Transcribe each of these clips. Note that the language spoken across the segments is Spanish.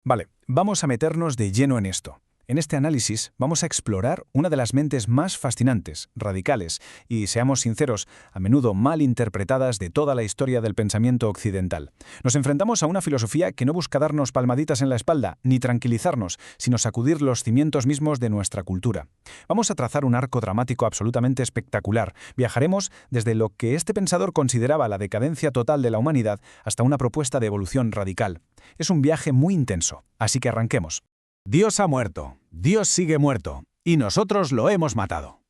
Vale, vamos a meternos de lleno en esto. En este análisis vamos a explorar una de las mentes más fascinantes, radicales y, seamos sinceros, a menudo mal interpretadas de toda la historia del pensamiento occidental. Nos enfrentamos a una filosofía que no busca darnos palmaditas en la espalda, ni tranquilizarnos, sino sacudir los cimientos mismos de nuestra cultura. Vamos a trazar un arco dramático absolutamente espectacular. Viajaremos desde lo que este pensador consideraba la decadencia total de la humanidad hasta una propuesta de evolución radical. Es un viaje muy intenso, así que arranquemos. Dios ha muerto, Dios sigue muerto, y nosotros lo hemos matado.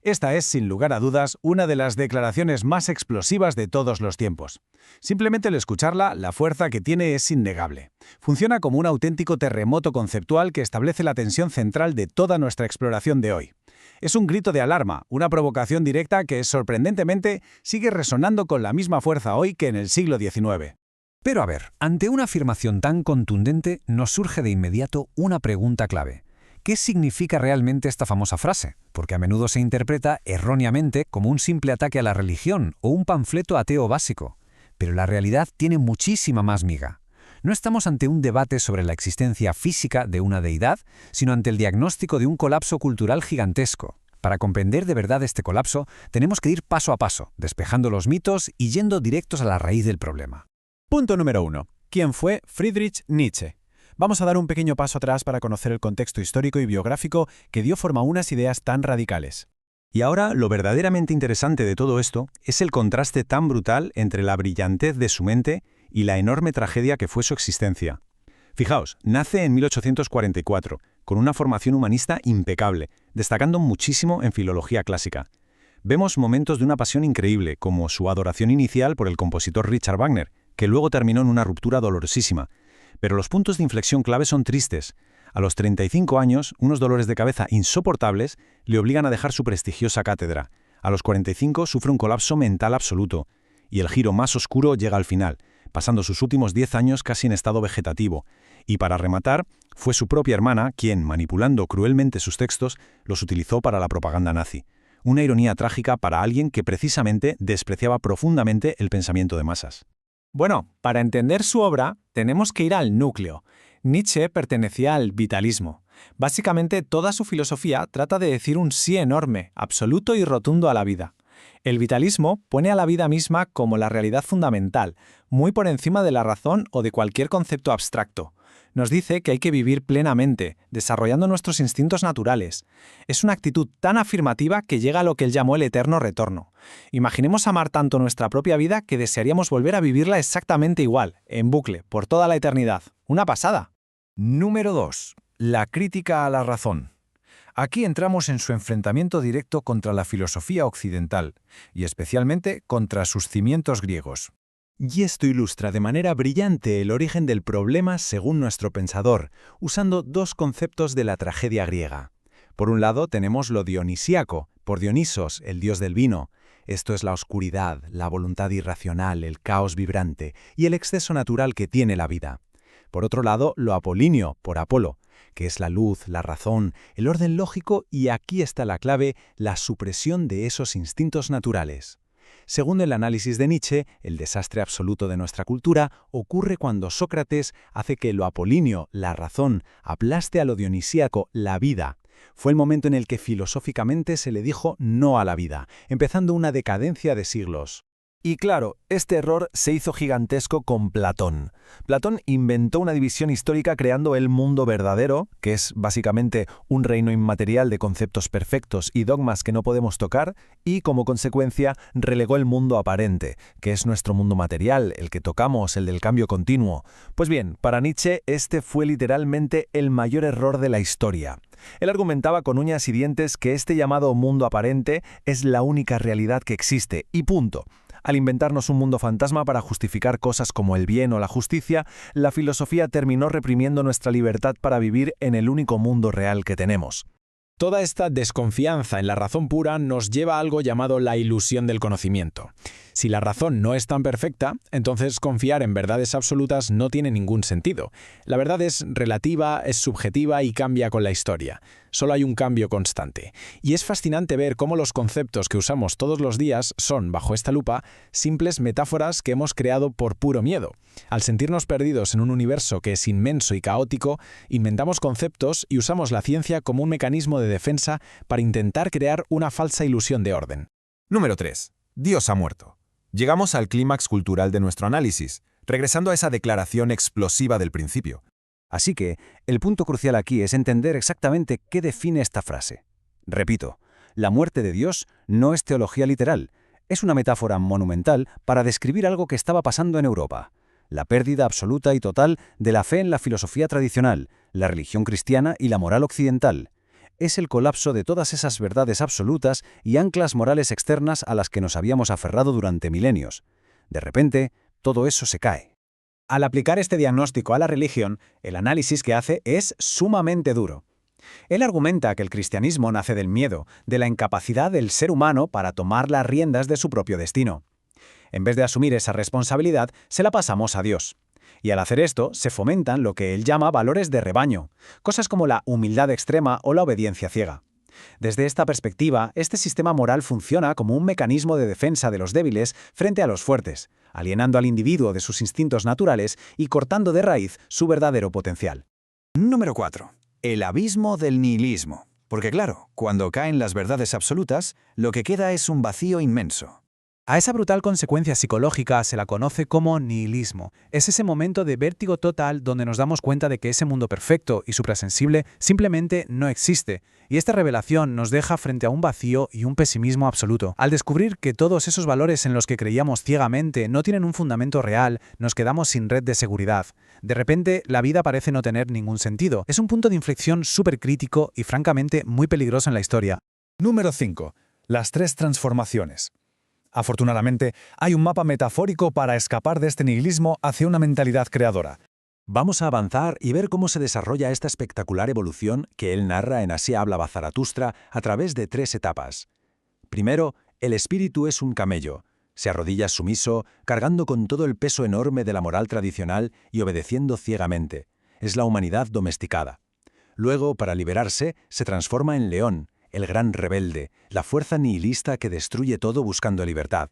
Esta es, sin lugar a dudas, una de las declaraciones más explosivas de todos los tiempos. Simplemente al escucharla, la fuerza que tiene es innegable. Funciona como un auténtico terremoto conceptual que establece la tensión central de toda nuestra exploración de hoy. Es un grito de alarma, una provocación directa que, sorprendentemente, sigue resonando con la misma fuerza hoy que en el siglo XIX. Pero a ver, ante una afirmación tan contundente, nos surge de inmediato una pregunta clave. ¿Qué significa realmente esta famosa frase? Porque a menudo se interpreta erróneamente como un simple ataque a la religión o un panfleto ateo básico. Pero la realidad tiene muchísima más miga. No estamos ante un debate sobre la existencia física de una deidad, sino ante el diagnóstico de un colapso cultural gigantesco. Para comprender de verdad este colapso, tenemos que ir paso a paso, despejando los mitos y yendo directos a la raíz del problema. Punto número 1. ¿Quién fue Friedrich Nietzsche? Vamos a dar un pequeño paso atrás para conocer el contexto histórico y biográfico que dio forma a unas ideas tan radicales. Y ahora, lo verdaderamente interesante de todo esto es el contraste tan brutal entre la brillantez de su mente y la enorme tragedia que fue su existencia. Fijaos, nace en 1844, con una formación humanista impecable, destacando muchísimo en filología clásica. Vemos momentos de una pasión increíble, como su adoración inicial por el compositor Richard Wagner, que luego terminó en una ruptura dolorosísima. Pero los puntos de inflexión clave son tristes. A los 35 años, unos dolores de cabeza insoportables le obligan a dejar su prestigiosa cátedra. A los 45 sufre un colapso mental absoluto. Y el giro más oscuro llega al final, pasando sus últimos 10 años casi en estado vegetativo. Y para rematar, fue su propia hermana quien, manipulando cruelmente sus textos, los utilizó para la propaganda nazi. Una ironía trágica para alguien que precisamente despreciaba profundamente el pensamiento de masas. Bueno, para entender su obra, tenemos que ir al núcleo. Nietzsche pertenecía al vitalismo. Básicamente, toda su filosofía trata de decir un sí enorme, absoluto y rotundo a la vida. El vitalismo pone a la vida misma como la realidad fundamental, muy por encima de la razón o de cualquier concepto abstracto. Nos dice que hay que vivir plenamente, desarrollando nuestros instintos naturales. Es una actitud tan afirmativa que llega a lo que él llamó el eterno retorno. Imaginemos amar tanto nuestra propia vida que desearíamos volver a vivirla exactamente igual, en bucle, por toda la eternidad. ¡Una pasada! Número 2. La crítica a la razón. Aquí entramos en su enfrentamiento directo contra la filosofía occidental, y especialmente contra sus cimientos griegos. Y esto ilustra de manera brillante el origen del problema según nuestro pensador, usando dos conceptos de la tragedia griega. Por un lado tenemos lo dionisíaco, por Dionisos, el dios del vino. Esto es la oscuridad, la voluntad irracional, el caos vibrante y el exceso natural que tiene la vida. Por otro lado, lo apolíneo, por Apolo, que es la luz, la razón, el orden lógico y aquí está la clave, la supresión de esos instintos naturales. Según el análisis de Nietzsche, el desastre absoluto de nuestra cultura ocurre cuando Sócrates hace que lo apolíneo, la razón, aplaste a lo dionisíaco, la vida. Fue el momento en el que filosóficamente se le dijo no a la vida, empezando una decadencia de siglos. Y claro, este error se hizo gigantesco con Platón. Platón inventó una división histórica creando el mundo verdadero, que es básicamente un reino inmaterial de conceptos perfectos y dogmas que no podemos tocar, y como consecuencia relegó el mundo aparente, que es nuestro mundo material, el que tocamos, el del cambio continuo. Pues bien, para Nietzsche este fue literalmente el mayor error de la historia. Él argumentaba con uñas y dientes que este llamado mundo aparente es la única realidad que existe, y punto. Al inventarnos un mundo fantasma para justificar cosas como el bien o la justicia, la filosofía terminó reprimiendo nuestra libertad para vivir en el único mundo real que tenemos. Toda esta desconfianza en la razón pura nos lleva a algo llamado la ilusión del conocimiento. Si la razón no es tan perfecta, entonces confiar en verdades absolutas no tiene ningún sentido. La verdad es relativa, es subjetiva y cambia con la historia. Solo hay un cambio constante. Y es fascinante ver cómo los conceptos que usamos todos los días son, bajo esta lupa, simples metáforas que hemos creado por puro miedo. Al sentirnos perdidos en un universo que es inmenso y caótico, inventamos conceptos y usamos la ciencia como un mecanismo de defensa para intentar crear una falsa ilusión de orden. Número 3. Dios ha muerto. Llegamos al clímax cultural de nuestro análisis, regresando a esa declaración explosiva del principio. Así que, el punto crucial aquí es entender exactamente qué define esta frase. Repito, la muerte de Dios no es teología literal, es una metáfora monumental para describir algo que estaba pasando en Europa. La pérdida absoluta y total de la fe en la filosofía tradicional, la religión cristiana y la moral occidental. Es el colapso de todas esas verdades absolutas y anclas morales externas a las que nos habíamos aferrado durante milenios. De repente, todo eso se cae. Al aplicar este diagnóstico a la religión, el análisis que hace es sumamente duro. Él argumenta que el cristianismo nace del miedo, de la incapacidad del ser humano para tomar las riendas de su propio destino. En vez de asumir esa responsabilidad, se la pasamos a Dios. Y al hacer esto, se fomentan lo que él llama valores de rebaño, cosas como la humildad extrema o la obediencia ciega. Desde esta perspectiva, este sistema moral funciona como un mecanismo de defensa de los débiles frente a los fuertes, alienando al individuo de sus instintos naturales y cortando de raíz su verdadero potencial. Número 4. El abismo del nihilismo. Porque claro, cuando caen las verdades absolutas, lo que queda es un vacío inmenso. A esa brutal consecuencia psicológica se la conoce como nihilismo. Es ese momento de vértigo total donde nos damos cuenta de que ese mundo perfecto y suprasensible simplemente no existe. Y esta revelación nos deja frente a un vacío y un pesimismo absoluto. Al descubrir que todos esos valores en los que creíamos ciegamente no tienen un fundamento real, nos quedamos sin red de seguridad. De repente, la vida parece no tener ningún sentido. Es un punto de inflexión súper crítico y francamente muy peligroso en la historia. Número 5. Las 3 transformaciones. Afortunadamente, hay un mapa metafórico para escapar de este nihilismo hacia una mentalidad creadora. Vamos a avanzar y ver cómo se desarrolla esta espectacular evolución que él narra en Así hablaba Zaratustra a través de 3 etapas. Primero, el espíritu es un camello. Se arrodilla sumiso, cargando con todo el peso enorme de la moral tradicional y obedeciendo ciegamente. Es la humanidad domesticada. Luego, para liberarse, se transforma en león, el gran rebelde, la fuerza nihilista que destruye todo buscando libertad.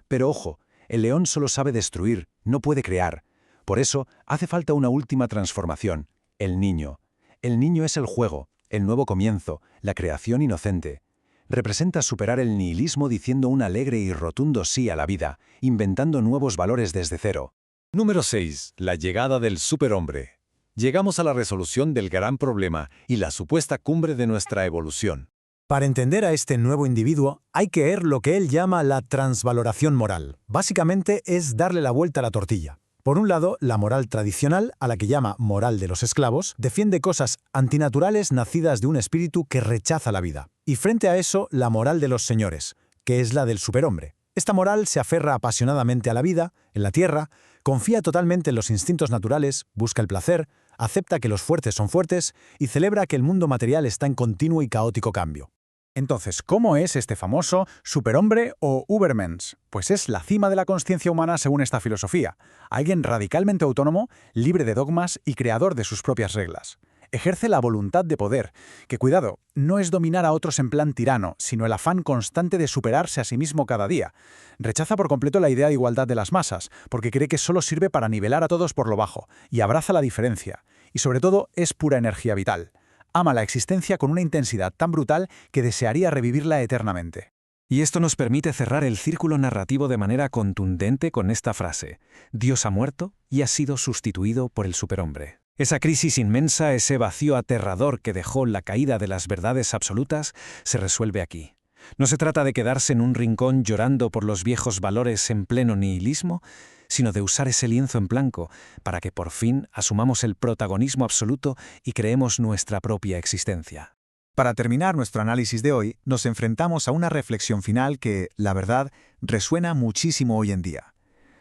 Pero ojo, el león solo sabe destruir, no puede crear. Por eso, hace falta una última transformación, el niño. El niño es el juego, el nuevo comienzo, la creación inocente. Representa superar el nihilismo diciendo un alegre y rotundo sí a la vida, inventando nuevos valores desde cero. Número 6. La llegada del superhombre. Llegamos a la resolución del gran problema y la supuesta cumbre de nuestra evolución. Para entender a este nuevo individuo, hay que ver lo que él llama la transvaloración moral. Básicamente es darle la vuelta a la tortilla. Por un lado, la moral tradicional, a la que llama moral de los esclavos, defiende cosas antinaturales nacidas de un espíritu que rechaza la vida. Y frente a eso, la moral de los señores, que es la del superhombre. Esta moral se aferra apasionadamente a la vida, en la tierra, confía totalmente en los instintos naturales, busca el placer, acepta que los fuertes son fuertes y celebra que el mundo material está en continuo y caótico cambio. Entonces, ¿cómo es este famoso superhombre o Übermensch? Pues es la cima de la consciencia humana según esta filosofía. Alguien radicalmente autónomo, libre de dogmas y creador de sus propias reglas. Ejerce la voluntad de poder, que cuidado, no es dominar a otros en plan tirano, sino el afán constante de superarse a sí mismo cada día. Rechaza por completo la idea de igualdad de las masas, porque cree que solo sirve para nivelar a todos por lo bajo, y abraza la diferencia. Y sobre todo, es pura energía vital. Ama la existencia con una intensidad tan brutal que desearía revivirla eternamente. Y esto nos permite cerrar el círculo narrativo de manera contundente con esta frase: Dios ha muerto y ha sido sustituido por el superhombre. Esa crisis inmensa, ese vacío aterrador que dejó la caída de las verdades absolutas, se resuelve aquí. No se trata de quedarse en un rincón llorando por los viejos valores en pleno nihilismo, sino de usar ese lienzo en blanco para que por fin asumamos el protagonismo absoluto y creemos nuestra propia existencia. Para terminar nuestro análisis de hoy, nos enfrentamos a una reflexión final que, la verdad, resuena muchísimo hoy en día.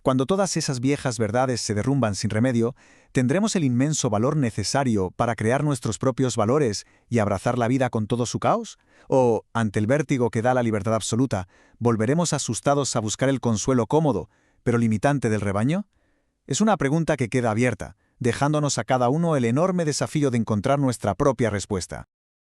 Cuando todas esas viejas verdades se derrumban sin remedio, ¿tendremos el inmenso valor necesario para crear nuestros propios valores y abrazar la vida con todo su caos? ¿O, ante el vértigo que da la libertad absoluta, volveremos asustados a buscar el consuelo cómodo, pero limitante del rebaño? Es una pregunta que queda abierta, dejándonos a cada uno el enorme desafío de encontrar nuestra propia respuesta.